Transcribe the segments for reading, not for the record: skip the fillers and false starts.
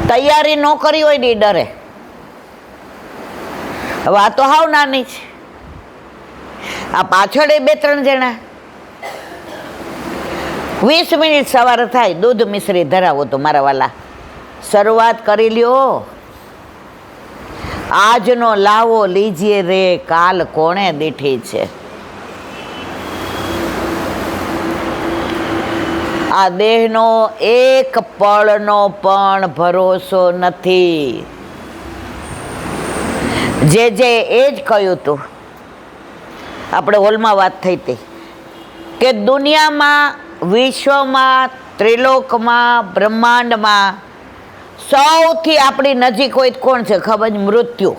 તૈયારી ન કરી હોય ને એ ડરે. હવે આ તો હાવ નાની છે, આ પાછળ 2-3 જણા. 20 મિનિટ સવારે થાય, દૂધ મિશ્રી ધરાવો તો મારા વાલા શરૂઆત કરી લ્યો. આજનો લાવો લીજીએ રે, કાલ કોણે દીઠી છે. આ દેહનો એક પળનો પણ ભરોસો નથી. જે એ જ કહ્યું હતું, આપણે હોલમાં વાત થઈ હતી કે દુનિયામાં, વિશ્વમાં, ત્રિલોકમાં, બ્રહ્માંડમાં સૌથી આપણી નજીક હોય કોણ છે ખબર છે? મૃત્યુ.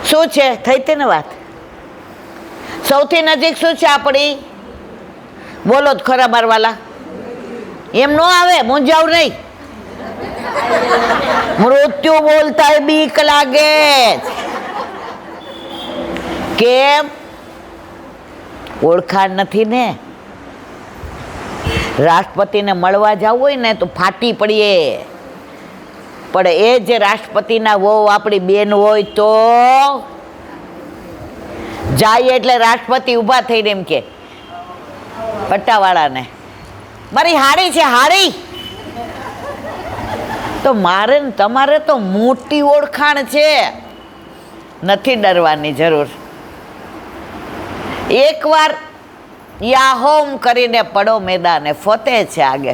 શું છે? થઈ હતી ને વાત. સૌથી નજીક શું છે આપણી? બોલો જ ખરા મારવાલા. એમ ન આવે, મૂંઝાવ નહીં. મૃત્યુ બોલતા બીક લાગે. કેમ? ઓળખાણ નથી ને. રાષ્ટ્રપતિને મળવા જવું હોય ને તો ફાટી પડીએ, પણ એ જે રાષ્ટ્રપતિના વહુ આપણી બેન હોય તો જાય એટલે રાષ્ટ્રપતિ ઊભા થઈને એમ કે પટ્ટાવાળાને, મારી હાડી છે હાડી. તો મારે ને તમારે તો મોટી ઓળખાણ છે, નથી ડરવાની જરૂર. એકવાર યાહોમ કરીને પડો મેદાને, ફતેહ છે આગે.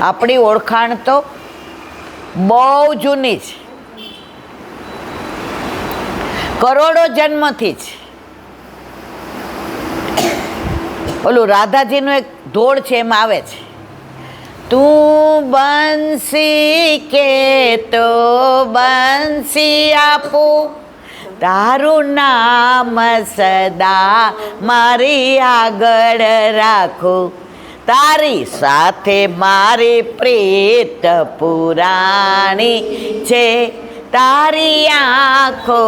આપણી ઓળખાણ તો બહુ જૂની છે, કરોડો જન્મથી જ. ઓલું રાધાજીનું એક ધોળ છે, એમાં આવે છે, તું બંસી કે તો બંસી આપું, તારું નામ સદા મારી આગળ રાખું, તારી સાથે મારી પ્રીત પુરાણી છે, તારી આંખો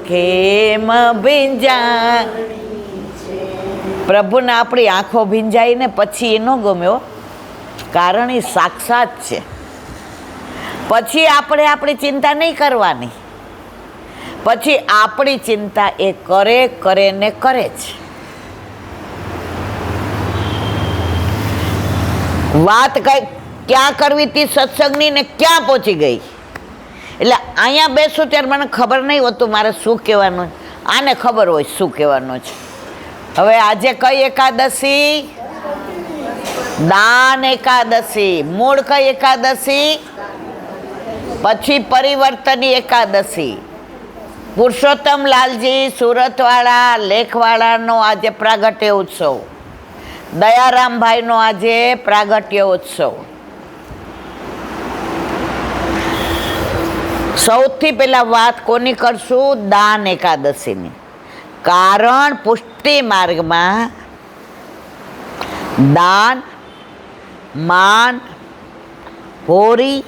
ખેમ ભીંજાણી. પ્રભુને આપણી આંખો ભીંજાઈ ને પછી એ ન ગમ્યો, કારણ એ સાક્ષાત છે. પછી આપણે આપણી ચિંતા નહીં કરવાની, પછી આપણી ચિંતા એ કરે ને કરે છે. વાત કઈ ક્યાં કરવી હતી સત્સંગની ને ક્યાં પહોંચી ગઈ. એટલે અહીંયા બેસું ત્યારે મને ખબર નહીં હોતું મારે શું કહેવાનું, આને ખબર હોય શું કહેવાનું છે. હવે આજે કઈ એકાદશી? દાન એકાદશી. મૂળ કઈ એકાદશી? પછી પરિવર્તની એકાદશી. પુરુષોત્તમ લાલજી સુરતવાળા લેખવાળાનો આજે પ્રાગટ્ય ઉત્સવ, દયારામભાઈનો આજે પ્રાગટ્ય ઉત્સવ. સૌથી પહેલા વાત કોની કરશું? દાન એકાદશીની. કારણ પુષ્ટિ માર્ગમાં દાન, માન, હોરી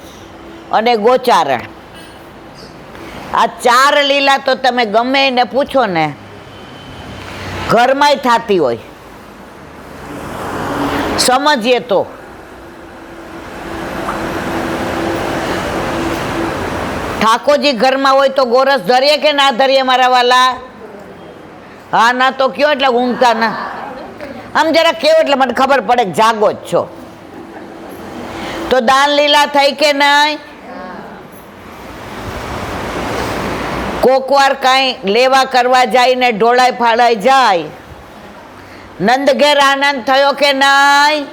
અને ગોચારણ, આ 4 લીલા તો તમે ગમે એને પૂછો ને ઘરમાંય થતી હોય, સમજીએ તો. ઠાકોરજી ઘરમાં હોય તો ગોરસ ધરીએ કે ના ધરીએ મારા વાલા? હા ના તો કયો એટલે ઊંઘતા ના. આમ જરા કેવો એટલે મને ખબર પડે કે જાગો જ છો. તો દાન લીલા થઈ કે નહીં? કોકવાર કાંઈ લેવા કરવા જાય ને ઢોળાઈ ફાળાઈ જાય, નંદ ઘેર આનંદ થયો કે નહીં?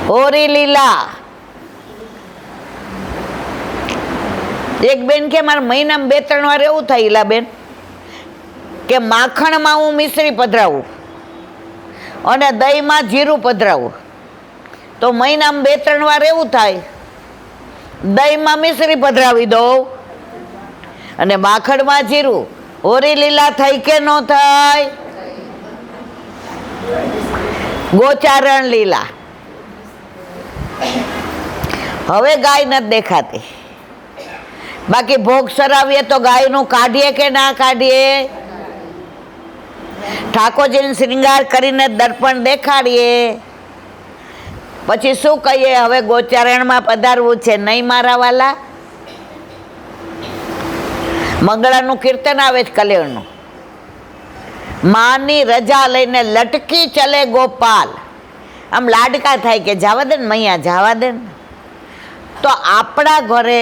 હોરી લીલા. એક બેન કે મારે મહિનામાં 2-3 વાર એવું થાય ઈલા બેન કે માખણમાં હું મિશ્રી પધરાવું અને દહીંમાં જીરું પધરાવું, તો મહિનામાં 2-3 વાર એવું થાય દહીંમાં મિશ્રી પધરાવી દઉં અને માખણમાં જીરું. હોરી લીલા થઈ કે ન થાય? ગોચારણ લીલા. હવે ગાય નથી દેખાતી, બાકી ભોગ સરાવીએ તો ગાયનું કાઢીએ કે ના કાઢીએ? ઠાકોરજીને શ્રૃંગાર કરીને દર્પણ દેખાડીએ, પછી શું કહીએ? હવે ગોચારણમાં પધારવું છે નહીં મારા વાલા. મંગળાનું કીર્તન આવે છે કલ્યાણનું. માની રજા લઈને લટકી ચલે ગોપાલ. આમ લાડકા થાય કે જવા દે ને મૈયા, જવા દે ને. તો આપણા ઘરે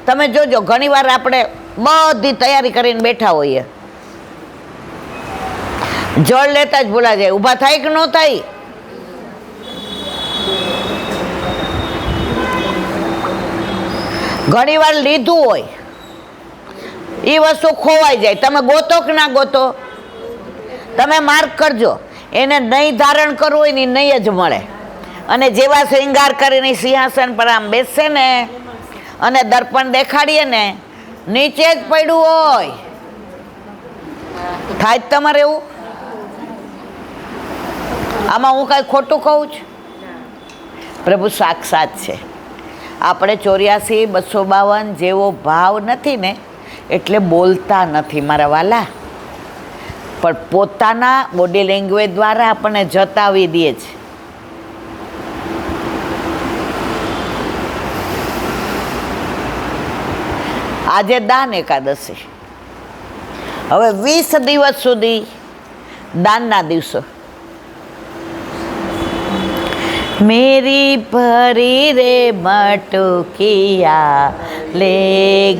તમે જોજો, ઘણી વાર આપણે બધી તૈયારી કરીને બેઠા હોઈએ, જળ લેતા જ ભૂલા જાય. ઊભા થાય કે ન થાય? ઘણી વાર લીધું હોય એ વસ્તુ ખોવાઈ જાય. તમે ગોતો કે ના ગોતો? તમે માર્ક કરજો. એને નહીં ધારણ કરવું હોય ને નહીં જ મળે. અને જેવા શ્રૃંગાર કરીને સિંહાસન પર આમ બેસશે ને અને દર્પણ દેખાડીએ ને, નીચે જ પડ્યું હોય. થાય જ તમારે એવું? આમાં હું કાંઈ ખોટું કહું છું? પ્રભુ સાક્ષાત છે. આપણે 84, 252 જેવો ભાવ નથી ને એટલે બોલતા નથી મારા વાલા, પણ પોતાના બોડી લેંગ્વેજ દ્વારા આપણને જતાવી દે છે. આજે દાન એકાદશી, હવે 20 દિવસ સુધી દાનના દિવસો. મેરી ભરી રે મટુકિયા લે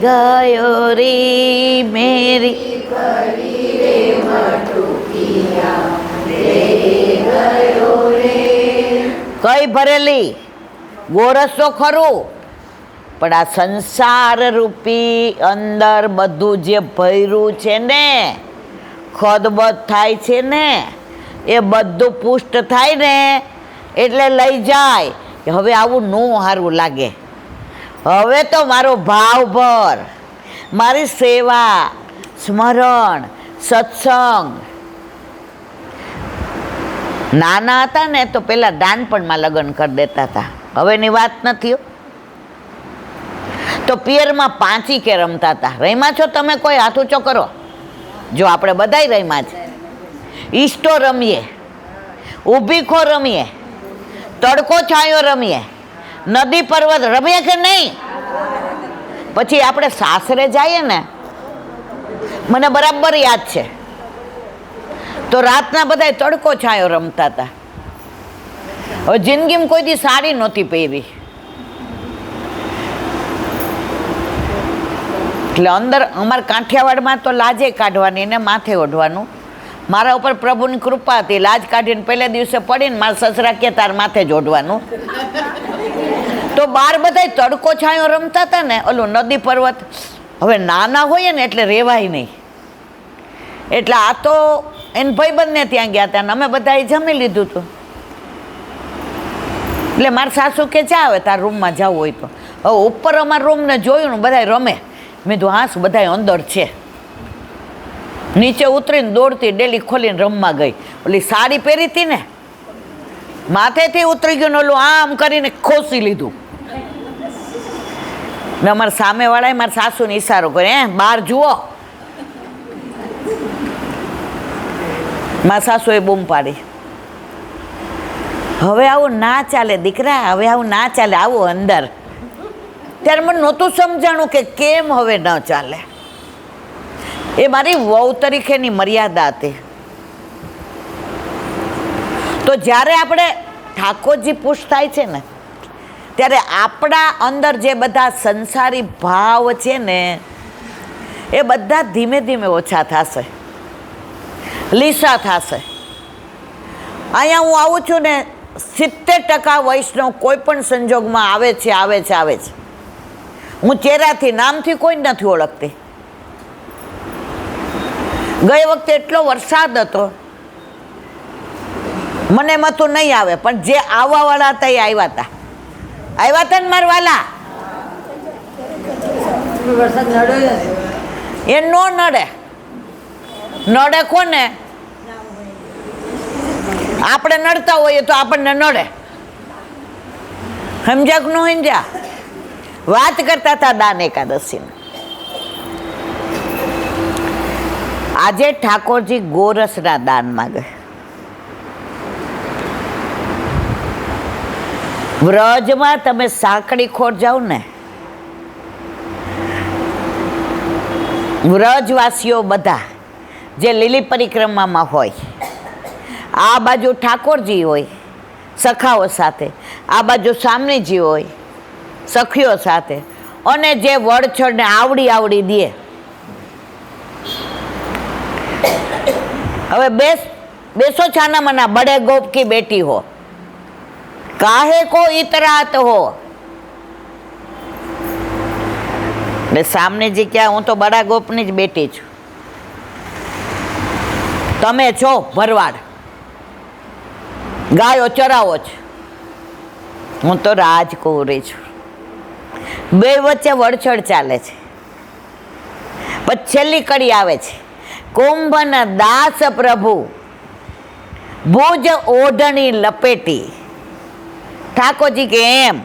ગયો રી, મેરી ભરી રે મટુકિયા લે ગયો રે. કઈ ભરેલી? ગોરસ તો ખરું, પણ આ સંસાર રૂપી અંદર બધું જે ભર્યું છે ને, ખદબદ થાય છે ને, એ બધું પુષ્ટ થાય ને એટલે લઈ જાય. હવે આવું ન સારું લાગે. હવે તો મારો ભાવ ભર, મારી સેવા, સ્મરણ, સત્સંગ. નાના હતા ને તો પેલા નાનપણમાં લગ્ન કરી દેતા હતા, હવેની વાત નથી. તો પિયરમાં પાંચી કે રમતા હતા. રમ્યા છો તમે? કોઈ હાથ ઊંચો કરો. જો આપણે બધાય રમ્યા છે. ઈસ્ટો રમીએ, ઊભી ખો રમીએ, તડકો છાંયો રમીએ, નદી પર્વત રમીએ કે નહીં? પછી આપણે સાસરે જઈએ ને, મને બરાબર યાદ છે, તો રાતના બધા તડકો છાંયો રમતા હતા. હવે જિંદગીમાં કોઈ દી સાડી નહોતી પહેરી, એટલે અંદર અમારા કાઠિયાવાડમાં તો લાજે કાઢવાની ને માથે ઓઢવાનું. મારા ઉપર પ્રભુની કૃપા હતી, લાજ કાઢીને પહેલે દિવસે પડીને મારા સસરા કે તાર માથે જ ઓઢવાનું. તો બાર બધા તડકો છાંયો રમતા હતા ને, ઓલું નદી પર્વત. હવે નાના હોઈએ ને એટલે રેવાય નહીં, એટલે આ તો એને ભાઈબંધને ત્યાં ગયા હતા ને અમે બધાએ જમી લીધું હતું. એટલે મારા સાસુ કે જા આવે તાર રૂમમાં જવું હોય તો. હવે ઉપર અમારા રૂમને જોયું ને બધા રમે. મેં તો હાસ બધા અંદર છે. નીચે ઉતરીને દોડતી ડેલી ખોલીને રમવા ગઈ. ઓલી સાડી પહેરી હતી ને, માથેથી ઉતરી ગયું ને ઓલું આમ કરીને ખોસી લીધું. ને અમારા સામેવાળાએ મારા સાસુને ઈશારો કર્યો, બહાર જુઓ. મારા સાસુએ બૂમ પાડી, હવે આવું ના ચાલે દીકરા, હવે આવું ના ચાલે, આવું અંદર. ત્યારે મને નહોતું સમજાણું કે કેમ હવે ન ચાલે. એ મારી વહુ તરીકેની મર્યાદા હતી. તો જ્યારે આપણે ઠાકોરજી પુષ્ટ થાય છે ને, ત્યારે આપણા અંદર જે બધા સંસારી ભાવ છે ને, એ બધા ધીમે ધીમે ઓછા થશે, લીસા થશે. અહીંયા હું આવું છું ને, 70% વૈષ્ણવ કોઈ પણ સંજોગમાં આવે છે, આવે છે, આવે છે. હું ચહેરાથી, નામથી કોઈ નથી ઓળખતી. ગઈ વખતે એટલો વરસાદ હતો, મને એમ હતું નહીં આવે, પણ જે આવવાવાળા હતા એ આવ્યા હતા. આવ્યા હતા ને મારા વાલા? એ નો નડે. નડે કોને? આપણે નડતા હોઈએ તો આપણને નડે. સમજ્યા કે ન સમજ્યા? વાત કરતા હતા દાન એકાદશીને. આજે ઠાકોરજી ગોરસના દાન માગે. વ્રજમાં તમે સાંકડી ખોટ જાઓ ને, વ્રજવાસીઓ બધા જે લીલી પરિક્રમામાં હોય, આ બાજુ ઠાકોરજી હોય સખાઓ સાથે, આ બાજુ સામનેજી હોય સખીઓ સાથે, અને જે વડછડને આવડી આવડી દે. હવે બેસો છાના મના, બડે ગોપ કી બેટી હો, કાહે કો ઇતરાત હો. એટલે સામનેજી ક્યાં, હું તો બડા ગોપની જ બેટી છું, તમે છો ભરવાડ, ગાયો ચરાવો છો, હું તો રાજકુંવરી છું. બે વચ્ચે વડછડ ચાલે છે. પછી છેલ્લી કડી આવે છે, કુંભના દાસ પ્રભુ ભુજ ઓઢણી લપેટી. ઠાકોરજી કે એમ,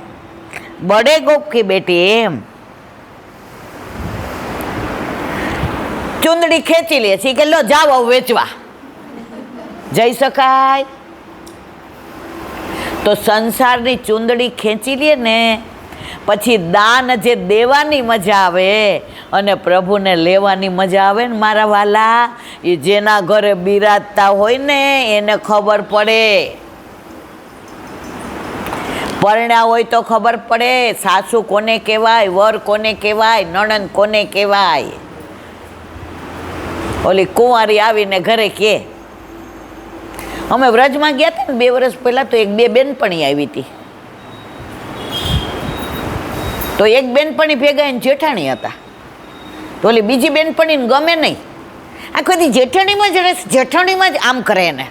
બડે ગોપ કી બેટી એમ ચુંદડી ખેંચી લે છે કે લો જાઓ વેચવા. જઈ શકાય? તો સંસારની ચુંદડી ખેંચી લે ને પછી દાન જે દેવાની મજા આવે અને પ્રભુને લેવાની મજા આવે ને મારા વાલા, એ જેના ઘરે બિરાજતા હોય ને એને ખબર પડે. પરણ્યા હોય તો ખબર પડે સાસુ કોને કહેવાય, વર કોને કહેવાય, નણંદ કોને કહેવાય. ઓલી કુંવારી આવીને ઘરે કે, અમે વ્રજમાં ગયા હતા ને 2 વર્ષ પહેલાં, તો 1-2 બેનપણી આવી હતી. તો એક બેનપણી ભેગા એને જેઠાણી હતા, તો ઓલી બીજી બેનપણીને ગમે નહીં, આખો દી જેઠાણીમાં જ રહે, જેઠાણીમાં જ આમ કરે એને.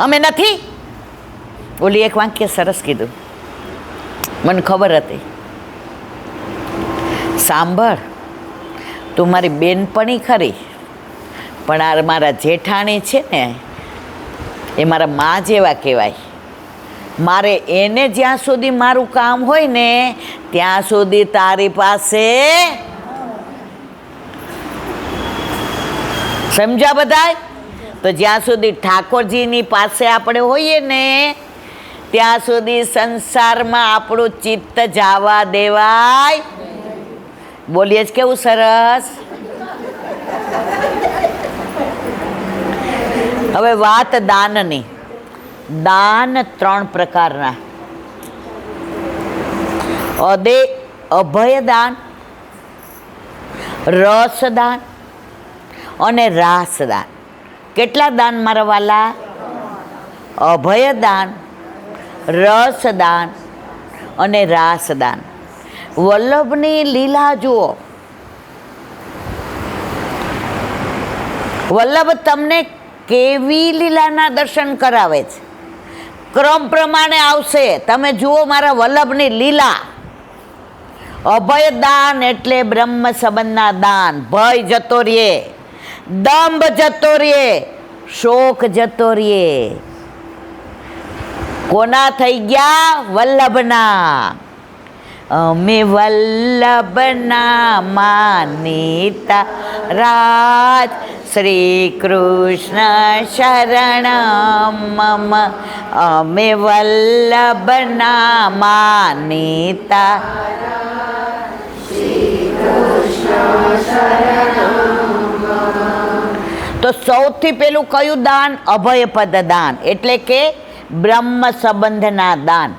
અમે નથી. ઓલી એક વાક્ય સરસ કીધું, મને ખબર હતી, સાંભળ તું મારી બેનપણી ખરી, પણ આ મારા જેઠાણી છે ને એ મારા મા જેવા કહેવાય. મારે એને જ્યાં સુધી મારું કામ હોય ને ત્યાં સુધી તારી પાસે. સમજ્યા બધાય? તો જ્યાં સુધી ઠાકોરજીની પાસે આપણે હોઈએ ને ત્યાં સુધી સંસારમાં આપણું ચિત્ત જવા દેવાય. બોલીએ જ કેવું સરસ. હવે વાત દાનની. દાન 3 પ્રકારના, અભયદાન, રસદાન અને રાસદાન. કેટલા દાન મારા વાલા? અભયદાન, રસદાન અને રાસદાન. વલ્લભની લીલા જુઓ. વલ્લભ તમને કેવી લીલાના દર્શન કરાવે છે, ક્રમ પ્રમાણે આવશે. તમે જુઓ મારા વલ્લભની લીલા. અભયદાન એટલે બ્રહ્મ સંબંધના દાન. ભય જતો રહીએ, દંભ જતો રહીએ, શોક જતો રહીએ. કોના થઈ ગયા? વલ્લભના. અમે વલ્લભના માનીતા રાજ, શ્રી કૃષ્ણ શરણમ મમ. અમે વલ્લભના માનીતા. તો સૌથી પેલું કયું દાન? અભયપદ દાન, એટલે કે બ્રહ્મ સંબંધના દાન.